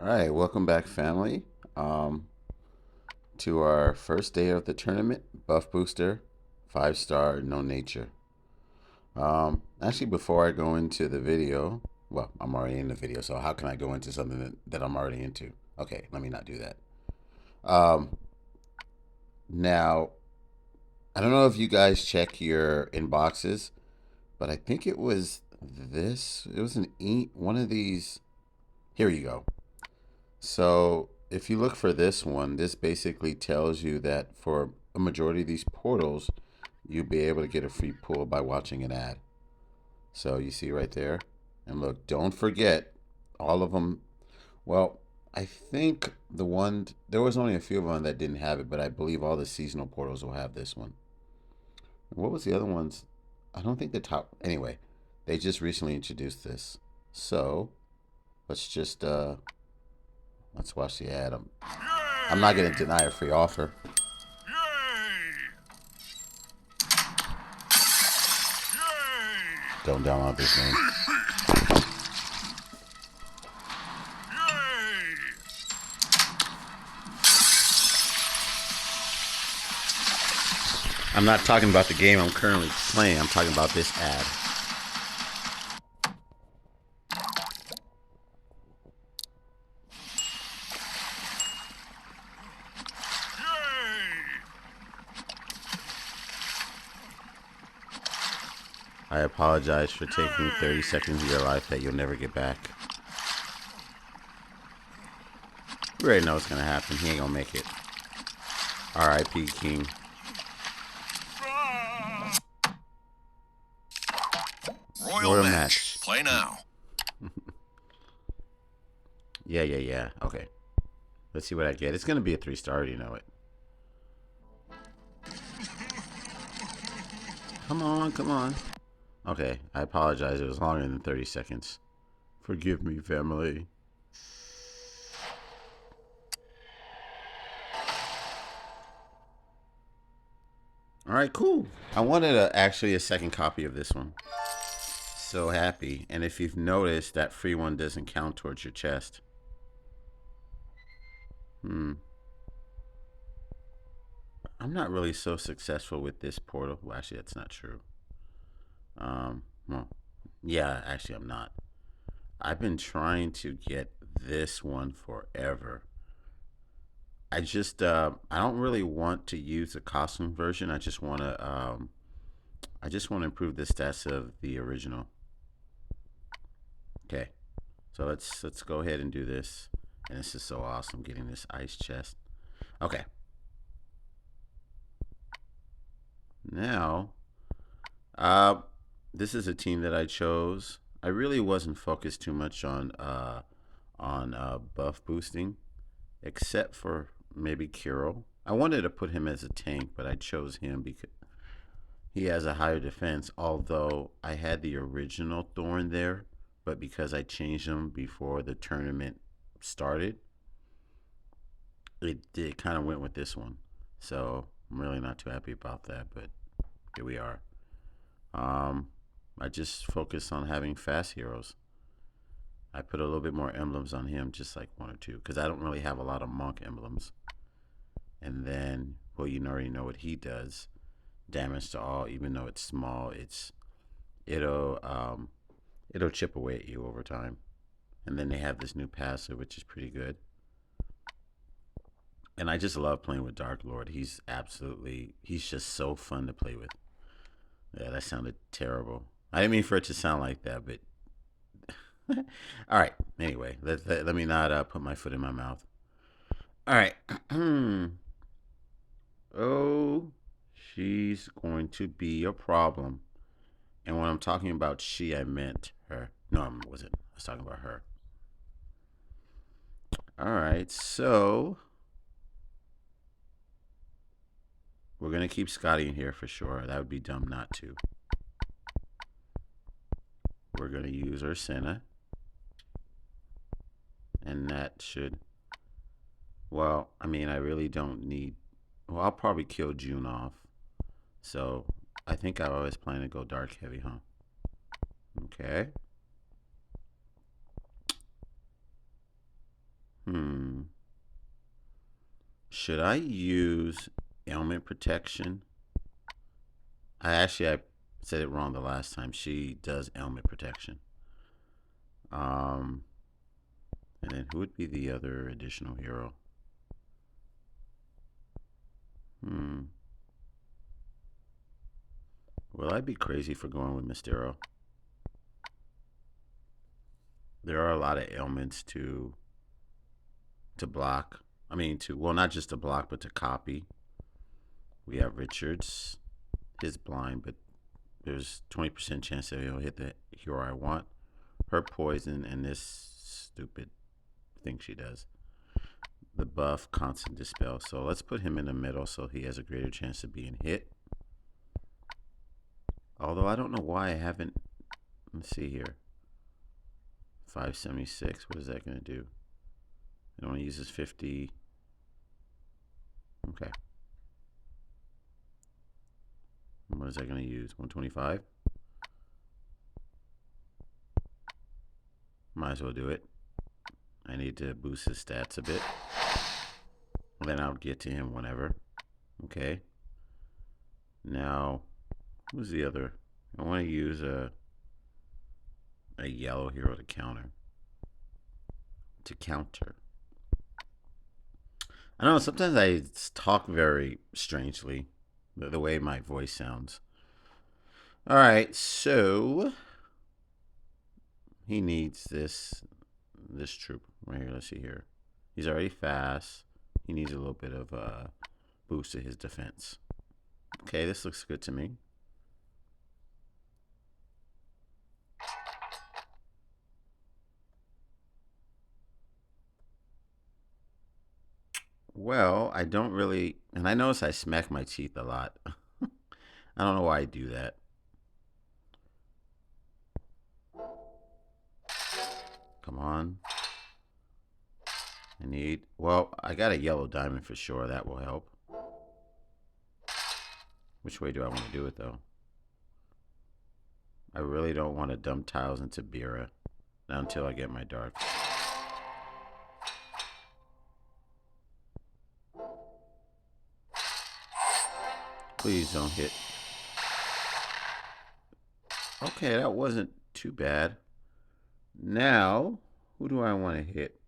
All right, welcome back, family, to our first day of the tournament. Buff booster, 5 star, no nature. Actually, before I go into the video, well, I'm already in the video, so how can I go into something that I'm already into? Okay, let me not do that. Um, Now, I don't know if you guys check your inboxes, but I think it was this. It was one of these. Here you go. So if you look for this one, this basically tells you that for a majority of these portals, you'll be able to get a free pull by watching an ad. So you see right there. And look, don't forget all of them. Well, I think there was only a few of them that didn't have it, but I believe all the seasonal portals will have this one. What was the other ones? I don't think the top. Anyway, they just recently introduced this. So let's just let's watch the ad. I'm not going to deny a free offer. Don't download this game. I'm not talking about the game I'm currently playing. I'm talking about this ad. I apologize for taking 30 seconds of your life that you'll never get back. You already know what's going to happen. He ain't going to make it. R.I.P. King. Royal match. Play now. Yeah. Okay. Let's see what I get. It's going to be a 3-star. You know it. Come on. Okay. I apologize. It was longer than 30 seconds. Forgive me, family. All right, cool. I wanted actually a second copy of this one. So happy. And if you've noticed, that free one doesn't count towards your chest. I'm not really so successful with this portal. Well, actually, that's not true. Well, yeah, actually, I'm not. I've been trying to get this one forever. I don't really want to use the costume version. I just want to improve the stats of the original. Okay, so let's go ahead and do this. And this is so awesome, getting this ice chest. Okay. Now, uh, this is a team that I chose. I really wasn't focused too much on buff boosting, except for maybe Kiro. I wanted to put him as a tank, but I chose him because he has a higher defense. Although I had the original Thorn there, but because I changed him before the tournament started, it kind of went with this one. So I'm really not too happy about that, but here we are. I just focus on having fast heroes. I put a little bit more emblems on him, just like 1 or 2, because I don't really have a lot of monk emblems. And then, well, you already know what he does. Damage to all, even though it's small, it'll it'll chip away at you over time. And then they have this new passive, which is pretty good. And I just love playing with Dark Lord. He's just so fun to play with. Yeah, that sounded terrible. I didn't mean for it to sound like that, but all right. Anyway, let me not put my foot in my mouth. All right. Oh, she's going to be a problem. And when I'm talking about she, I meant her. No, I wasn't. I was talking about her. All right. So we're going to keep Scotty in here for sure. That would be dumb not to. We're going to use Ursina. And that should... Well, I mean, I really don't need... Well, I'll probably kill June off. So I think I always plan to go dark heavy, huh? Okay. Should I use ailment protection? I said it wrong the last time. She does ailment protection. Um, and then who would be the other additional hero? Hmm. Will I be crazy for going with Mysterio? There are a lot of ailments to block. I mean, not just to block, but to copy. We have Richards. His blind, but there's 20% chance that he'll hit the hero I want. Her poison and this stupid thing she does. The buff, constant dispel. So let's put him in the middle so he has a greater chance of being hit. Although I don't know why I haven't. Let's see here. 576. What is that going to do? It only uses 50. Okay. What is that going to use? 125? Might as well do it. I need to boost his stats a bit. Then I'll get to him whenever. Okay. Now, who's the other? I want to use a yellow hero to counter. I don't know, sometimes I talk very strangely, the way my voice sounds. All right, so he needs this troop right here. Let's see here. He's already fast. He needs a little bit of a boost to his defense. Okay, this looks good to me. Well, I don't really, and I notice I smack my teeth a lot. I don't know why I do that. Come on. I got a yellow diamond for sure. That will help. Which way do I want to do it, though? I really don't want to dump tiles into Bira. Not until I get my dark. Please don't hit. Okay, that wasn't too bad. Now, who do I want to hit?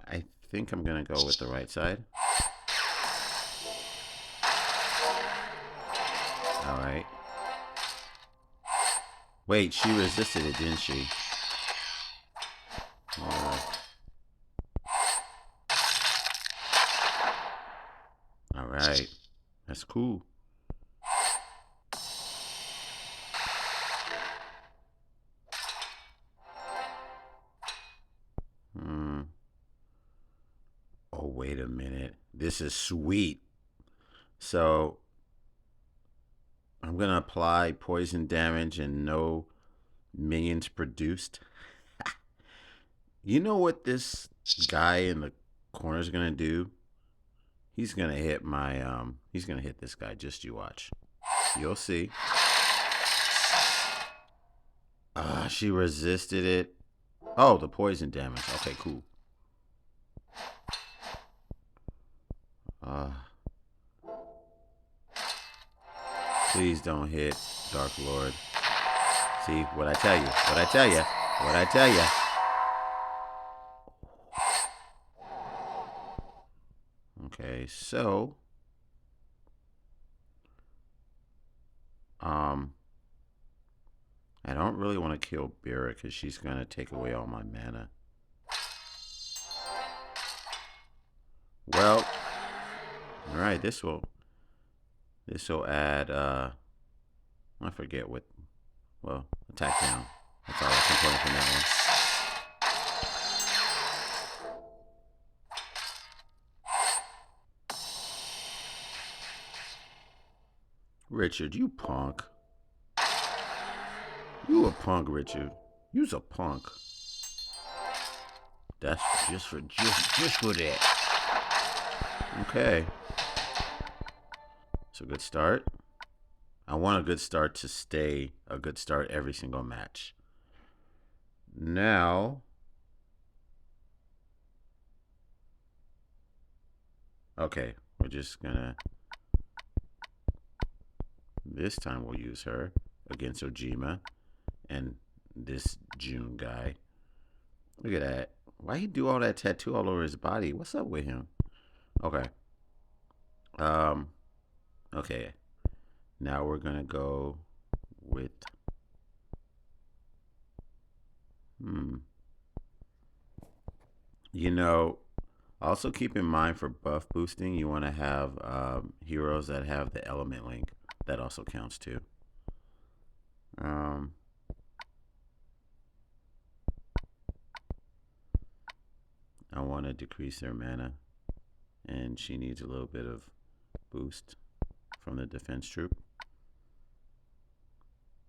I think I'm going to go with the right side. All right. Wait, she resisted it, didn't she? All right. That's cool. Oh, wait a minute. This is sweet. So, I'm going to apply poison damage and no minions produced. You know what this guy in the corner is going to do? He's going to hit he's going to hit this guy. Just you watch. You'll see. She resisted it. Oh, the poison damage. Okay, cool. Please don't hit Dark Lord. See, what I tell you. What I tell you. What I tell you. Okay, so I don't really want to kill Bira because she's gonna take away all my mana. Well, all right, this will add I forget what. Well, attack down. That's all that's important from that one. Richard, you punk. You a punk, Richard. You's a punk. That's just for that. Okay. It's a good start. I want a good start to stay a good start every single match. Now, Okay, we're just gonna. This time we'll use her against Ojima and this June guy. Look at that. Why he do all that tattoo all over his body? What's up with him? Okay. Um. Okay. Now we're gonna go with. Hmm. You know, also keep in mind for buff boosting, you want to have heroes that have the element link. That also counts too. Um. I want to decrease their mana, and she needs a little bit of boost from the defense troop.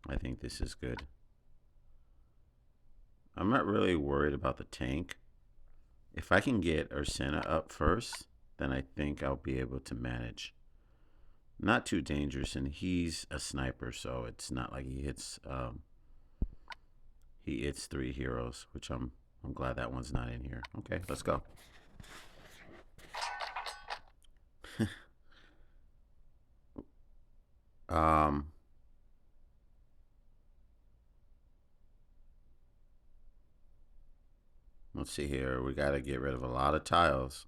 I think this is good. I'm not really worried about the tank. If I can get Ursena up first, then I think I'll be able to manage. Not too dangerous, and he's a sniper, so it's not like he hits 3 heroes, which I'm glad that one's not in here. Okay, let's go. um, let's see here. We got to get rid of a lot of tiles.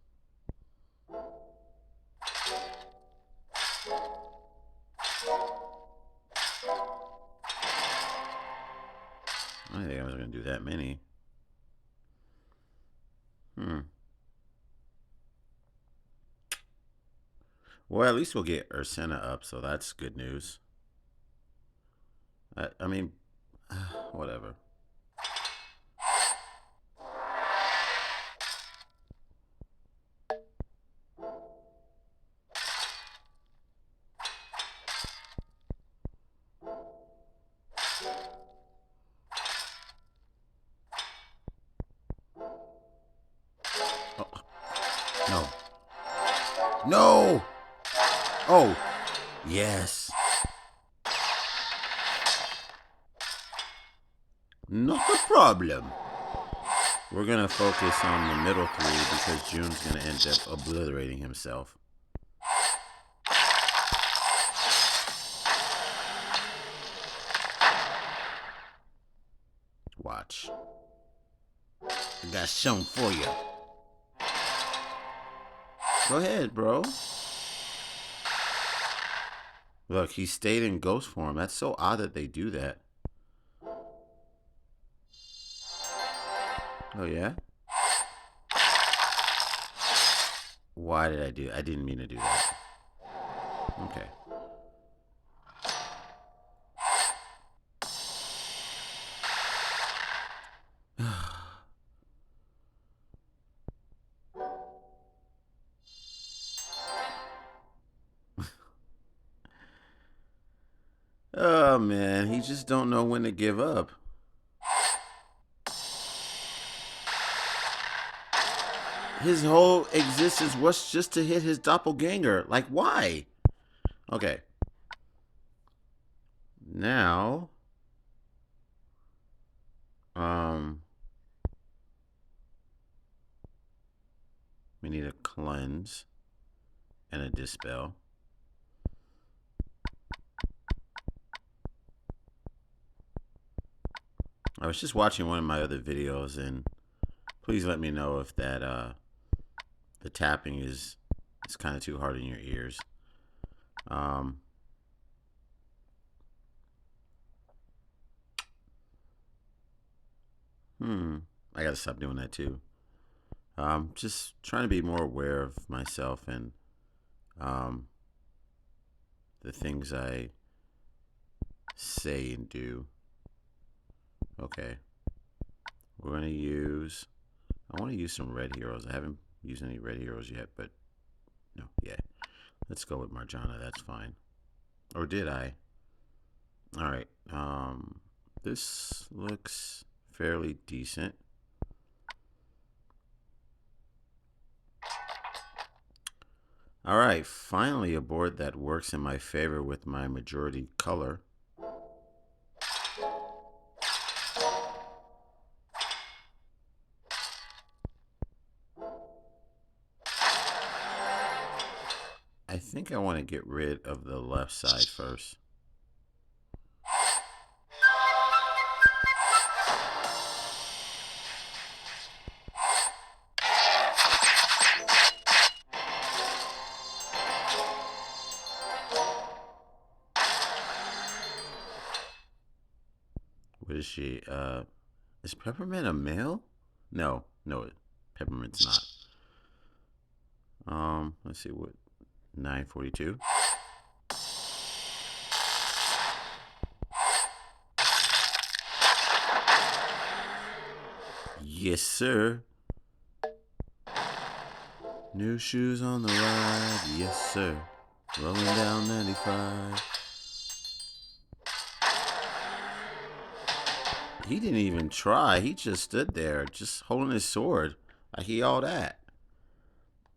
I didn't think I was going to do that many. Well, at least we'll get Ursena up, so that's good news. I mean, whatever. Oh, no. No! Oh, yes. Not a problem. We're going to focus on the middle 3 because June's going to end up obliterating himself. Watch. I got something for you. Go ahead, bro. Look, he stayed in ghost form. That's so odd that they do that. Oh, yeah? Why did I do that? I didn't mean to do that. Okay. Oh, man. He just don't know when to give up. His whole existence was just to hit his doppelganger. Like, why? Okay. Now, we need a cleanse and a dispel. I was just watching one of my other videos, and please let me know if that the tapping is kind of too hard in your ears. I gotta stop doing that too. Just trying to be more aware of myself and the things I say and do. Okay, we're gonna use. I want to use some red heroes. I haven't used any red heroes yet, but no, yeah. Let's go with Marjana. That's fine. Or did I? All right. This looks fairly decent. All right, finally a board that works in my favor with my majority color. I think I want to get rid of the left side first. What is she? Is Peppermint a male? No, Peppermint's not. Let's see what 942. Yes, sir. New shoes on the ride, yes, sir. Rolling down 95. He didn't even try. He just stood there, just holding his sword. Like he all that.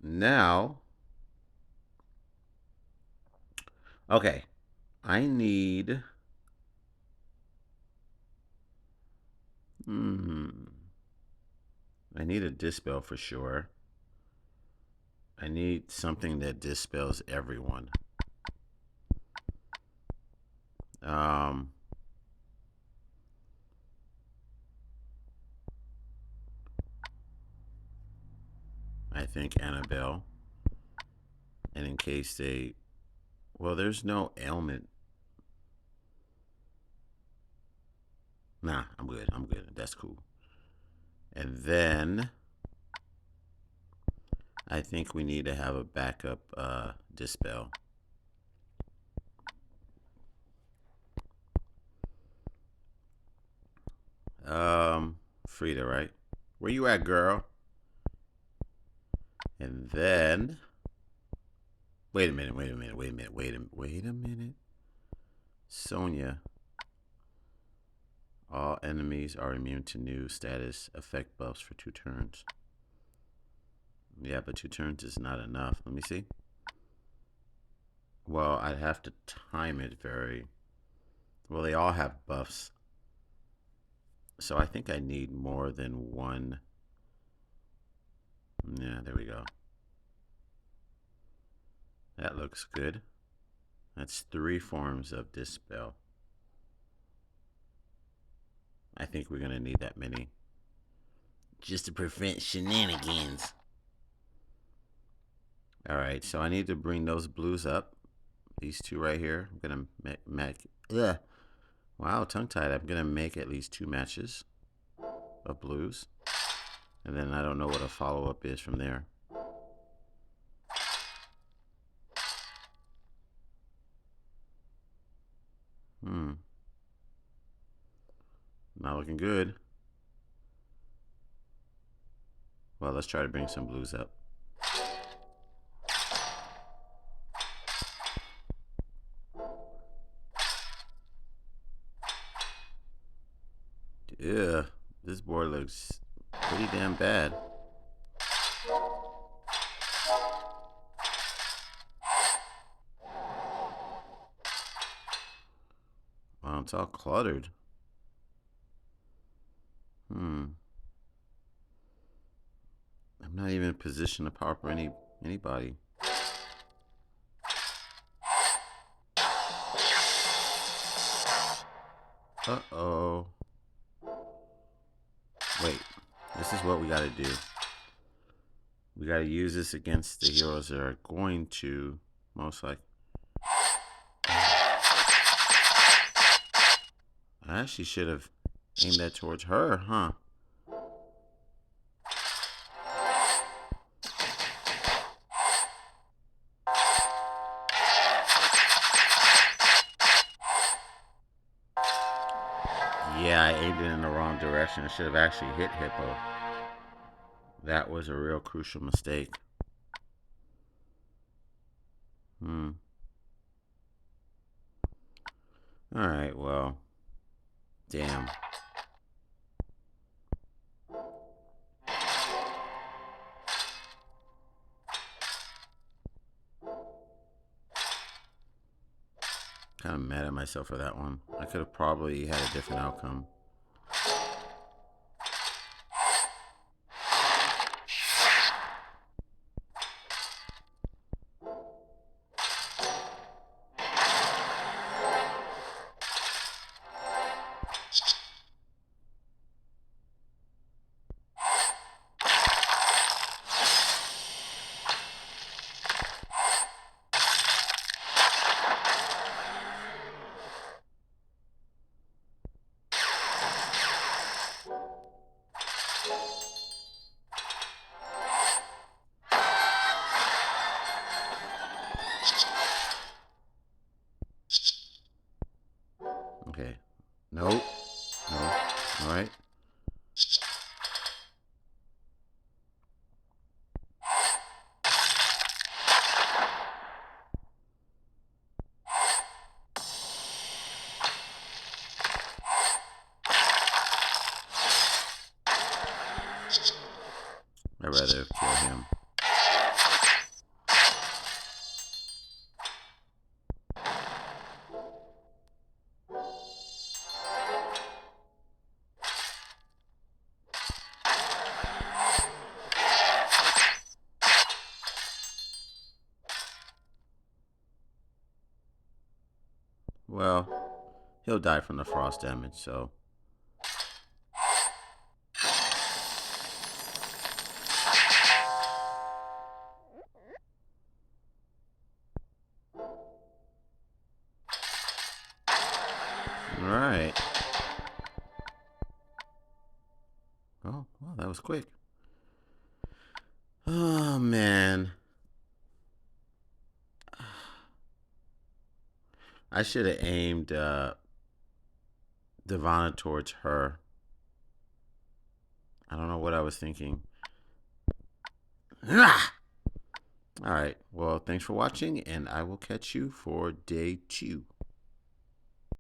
Now, okay, I need. I need a dispel for sure. I need something that dispels everyone. I think Annabelle. And in case they. Well, there's no ailment. Nah, I'm good. I'm good. That's cool. And then I think we need to have a backup dispel. Frida, right? Where you at, girl? And then wait a minute. Sonia. All enemies are immune to new status effect buffs for 2 turns. Yeah, but 2 turns is not enough. Let me see. Well, I'd have to time it very. Well, they all have buffs. So I think I need more than one. Yeah, there we go. That looks good. That's 3 forms of dispel. I think we're going to need that many. Just to prevent shenanigans. Alright, so I need to bring those blues up. These 2 right here. I'm going to make. Ugh. Wow, tongue-tied. I'm going to make at least 2 matches of blues. And then I don't know what a follow-up is from there. Not looking good. Well, let's try to bring some blues up. Ugh, this board looks pretty damn bad. Wow, it's all cluttered. I'm not even in position to power up anybody. Uh-oh. Wait, this is what we gotta do. We gotta use this against the heroes that are going to, most likely. I actually should have aimed that towards her, huh? Yeah, I aimed it in the wrong direction. I should have actually hit Hippo. That was a real crucial mistake. Alright, well. Damn. Kind of mad at myself for that one. I could have probably had a different outcome. Okay. Nope. No. All right. I'd rather kill him. Well, he'll die from the frost damage, so. Alright. Oh, well, that was quick. Oh, man. I should have aimed Divana towards her. I don't know what I was thinking. Ah! All right. Well, thanks for watching, and I will catch you for day 2.